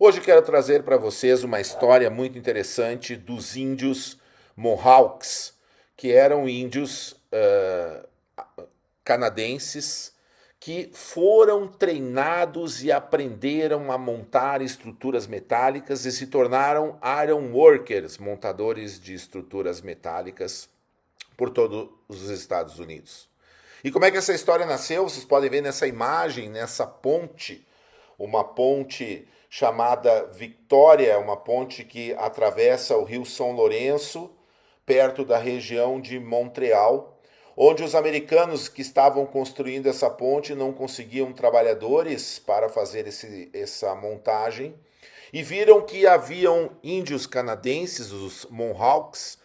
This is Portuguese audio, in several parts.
Hoje quero trazer para vocês uma história muito interessante dos índios Mohawks, que eram índios canadenses que foram treinados e aprenderam a montar estruturas metálicas e se tornaram iron workers, montadores de estruturas metálicas por todos os Estados Unidos. E como é que essa história nasceu? Vocês podem ver nessa imagem, nessa ponte, uma ponte chamada Victoria, uma ponte que atravessa o rio São Lourenço, perto da região de Montreal, onde os americanos que estavam construindo essa ponte não conseguiam trabalhadores para fazer essa montagem e viram que haviam índios canadenses, os Mohawks,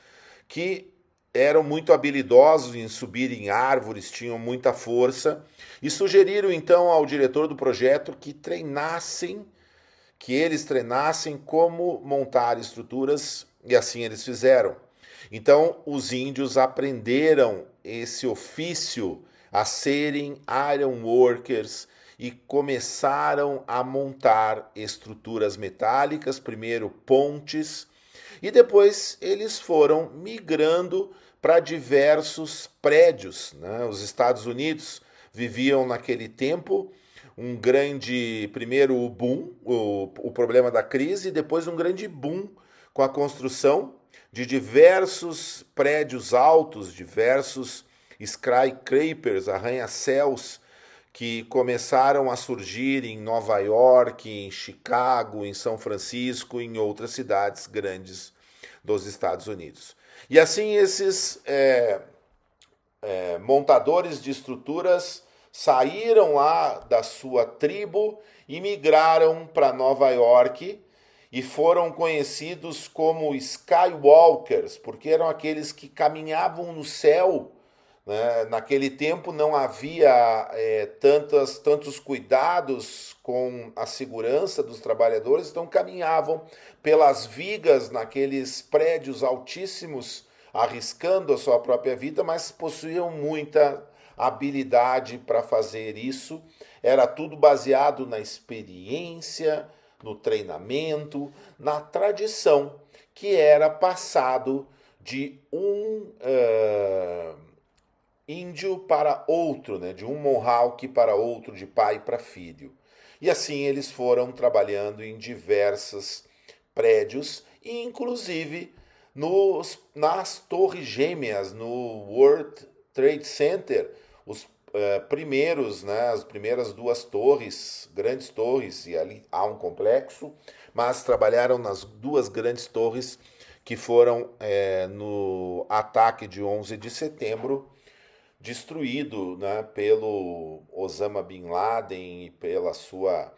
que eram muito habilidosos em subir em árvores, tinham muita força e sugeriram então ao diretor do projeto que eles treinassem como montar estruturas e assim eles fizeram. Então os índios aprenderam esse ofício a serem iron workers e começaram a montar estruturas metálicas, primeiro pontes, e depois eles foram migrando para diversos prédios, né? Os Estados Unidos viviam naquele tempo um grande, primeiro o boom, o problema da crise, e depois um grande boom com a construção de diversos prédios altos, diversos skyscrapers, arranha-céus, que começaram a surgir em Nova York, em Chicago, em São Francisco, em outras cidades grandes dos Estados Unidos. E assim esses montadores de estruturas saíram lá da sua tribo e migraram para Nova York e foram conhecidos como Skywalkers, porque eram aqueles que caminhavam no céu, né? Naquele tempo não havia tantos cuidados com a segurança dos trabalhadores, então caminhavam pelas vigas naqueles prédios altíssimos, arriscando a sua própria vida, mas possuíam muita habilidade para fazer isso. Era tudo baseado na experiência, no treinamento, na tradição que era passado de um índio para outro, né? De um Mohawk para outro, de pai para filho. E assim eles foram trabalhando em diversos prédios, inclusive nas Torres Gêmeas, no World Trade Center, os primeiros, né, as primeiras duas torres, grandes torres, e ali há um complexo, mas trabalharam nas duas grandes torres que foram no ataque de 11 de setembro, destruído, né, pelo Osama Bin Laden e pela sua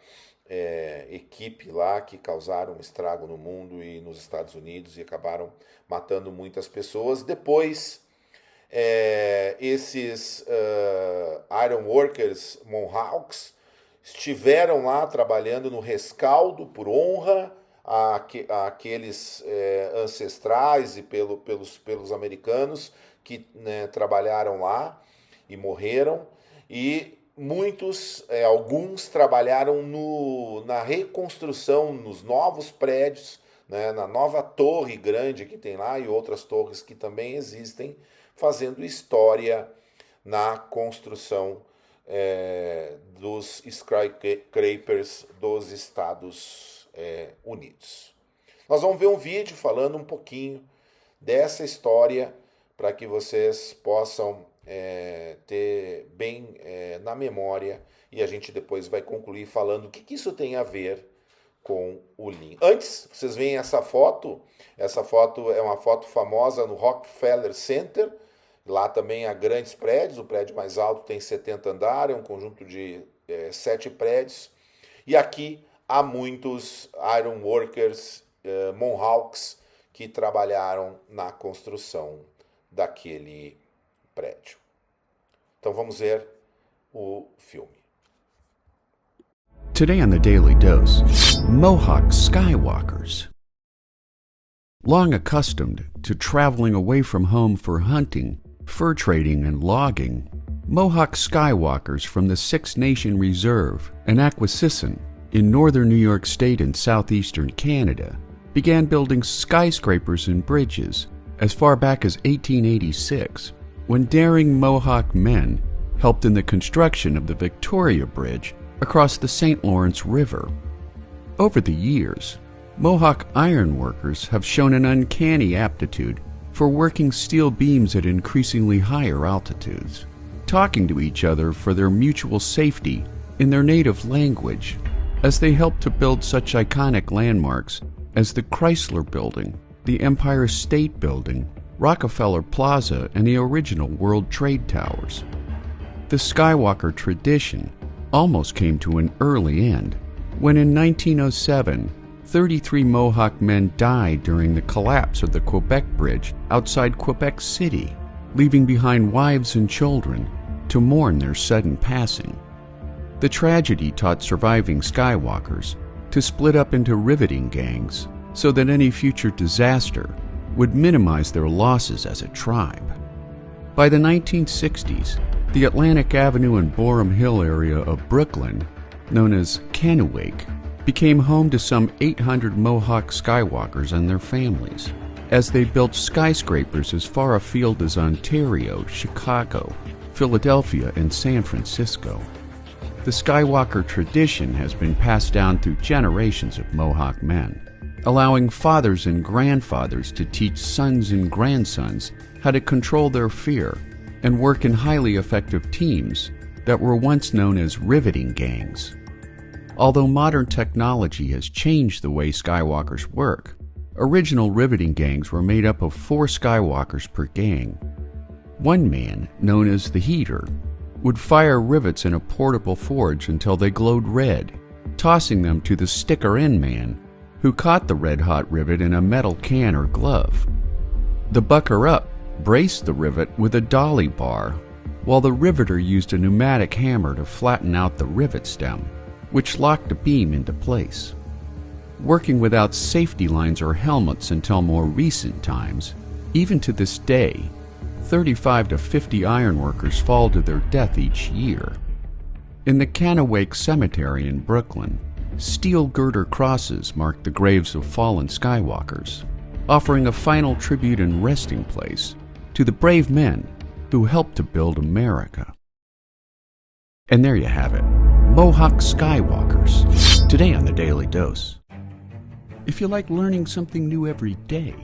equipe lá, que causaram um estrago no mundo e nos Estados Unidos e acabaram matando muitas pessoas. Depois, esses iron workers Mohawks estiveram lá trabalhando no rescaldo por honra àqueles ancestrais e pelos americanos que, né, trabalharam lá e morreram, e alguns trabalharam na reconstrução, nos novos prédios, né, na nova torre grande que tem lá e outras torres que também existem, fazendo história na construção dos skyscrapers dos Estados Unidos. Nós vamos ver um vídeo falando um pouquinho dessa história para que vocês possam ter bem na memória, e a gente depois vai concluir falando o que isso tem a ver com o Lean. Antes, vocês veem essa foto é uma foto famosa no Rockefeller Center. Lá também há grandes prédios, o prédio mais alto tem 70 andares, é um conjunto de 7 prédios. E aqui há muitos iron workers, Mohawks, que trabalharam na construção daquele prédio. Então vamos ver o filme. Today on the Daily Dose, Mohawk Skywalkers. Long accustomed to traveling away from home for hunting, fur trading, and logging, Mohawk Skywalkers from the Six Nation Reserve in Akwesasne in northern New York State and southeastern Canada began building skyscrapers and bridges as far back as 1886, when daring Mohawk men helped in the construction of the Victoria Bridge across the St. Lawrence River. Over the years, Mohawk ironworkers have shown an uncanny aptitude for working steel beams at increasingly higher altitudes, talking to each other for their mutual safety in their native language, as they help to build such iconic landmarks as the Chrysler Building, the Empire State Building, Rockefeller Plaza, and the original World Trade Towers. The Skywalker tradition almost came to an early end when in 1907, 33 Mohawk men died during the collapse of the Quebec Bridge outside Quebec City, leaving behind wives and children to mourn their sudden passing. The tragedy taught surviving Skywalkers to split up into riveting gangs so that any future disaster would minimize their losses as a tribe. By the 1960s, the Atlantic Avenue and Boerum Hill area of Brooklyn, known as Kennewick, became home to some 800 Mohawk Skywalkers and their families, as they built skyscrapers as far afield as Ontario, Chicago, Philadelphia, and San Francisco. The Skywalker tradition has been passed down through generations of Mohawk men, allowing fathers and grandfathers to teach sons and grandsons how to control their fear and work in highly effective teams that were once known as riveting gangs. Although modern technology has changed the way Skywalkers work, original riveting gangs were made up of 4 Skywalkers per gang. One man, known as the Heater, would fire rivets in a portable forge until they glowed red, tossing them to the sticker-in man, who caught the red-hot rivet in a metal can or glove. The bucker-up braced the rivet with a dolly bar, while the riveter used a pneumatic hammer to flatten out the rivet stem, which locked a beam into place. Working without safety lines or helmets until more recent times, even to this day, 35 to 50 ironworkers fall to their death each year. In the Kennewick Cemetery in Brooklyn, steel girder crosses mark the graves of fallen Skywalkers, offering a final tribute and resting place to the brave men who helped to build America. And there you have it, Mohawk Skywalkers, today on the Daily Dose. If you like learning something new every day.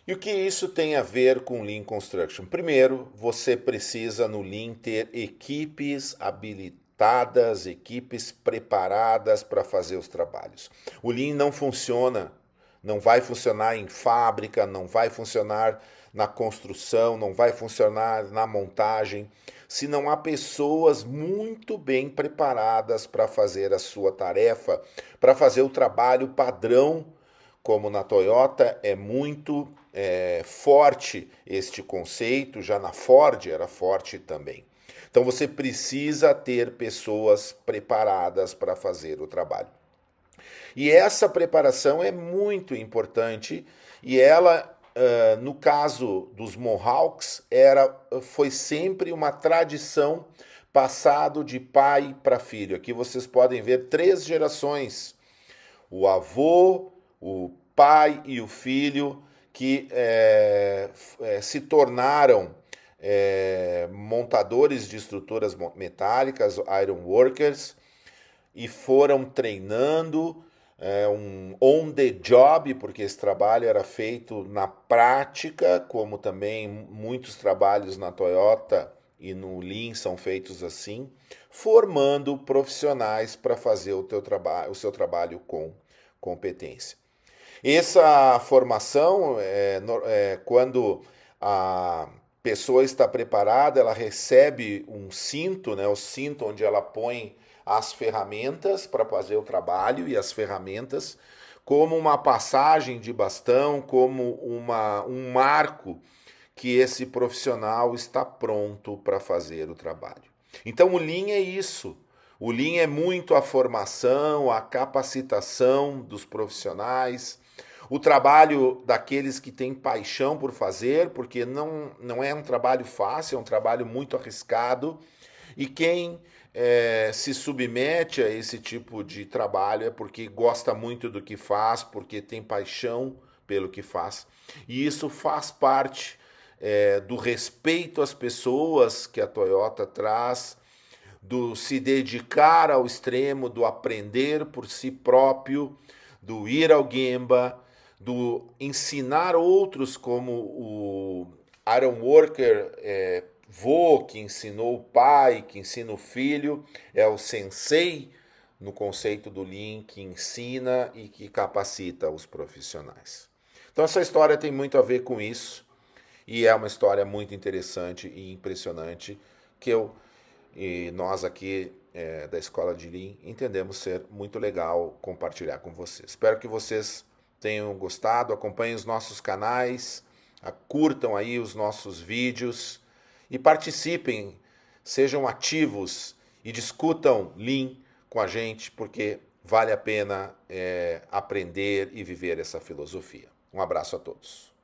E o que isso tem a ver com Lean Construction? Primeiro, você precisa no Lean ter equipes habilitadas, equipes preparadas para fazer os trabalhos. O Lean não funciona, não vai funcionar em fábrica, não vai funcionar na construção, não vai funcionar na montagem, se não há pessoas muito bem preparadas para fazer a sua tarefa, para fazer o trabalho padrão, como na Toyota é muito forte este conceito, já na Ford era forte também. Então você precisa ter pessoas preparadas para fazer o trabalho. E essa preparação é muito importante e ela, no caso dos Mohawks, foi sempre uma tradição passado de pai para filho. Aqui vocês podem ver 3 gerações, o avô, o pai e o filho, que se tornaram montadores de estruturas metálicas, iron workers, e foram treinando um on the job, porque esse trabalho era feito na prática, como também muitos trabalhos na Toyota e no Lean são feitos assim, formando profissionais para fazer o seu trabalho com competência. Essa formação, quando a pessoa está preparada, ela recebe um cinto, o cinto onde ela põe as ferramentas para fazer o trabalho, e as ferramentas como uma passagem de bastão, como um marco que esse profissional está pronto para fazer o trabalho. Então o Lean é isso. O Lean é muito a formação, a capacitação dos profissionais, o trabalho daqueles que têm paixão por fazer, porque não é um trabalho fácil, é um trabalho muito arriscado, E quem se submete a esse tipo de trabalho é porque gosta muito do que faz, porque tem paixão pelo que faz. E isso faz parte do respeito às pessoas que a Toyota traz, do se dedicar ao extremo, do aprender por si próprio, do ir ao Gemba, do ensinar outros, como o Iron Worker vô, que ensinou o pai, que ensina o filho, é o sensei no conceito do Lean, que ensina e que capacita os profissionais. Então essa história tem muito a ver com isso, e é uma história muito interessante e impressionante que nós aqui da Escola de Lean entendemos ser muito legal compartilhar com vocês. Espero que vocês tenham gostado, acompanhem os nossos canais, curtam aí os nossos vídeos e participem, sejam ativos e discutam Lean com a gente, porque vale a pena aprender e viver essa filosofia. Um abraço a todos.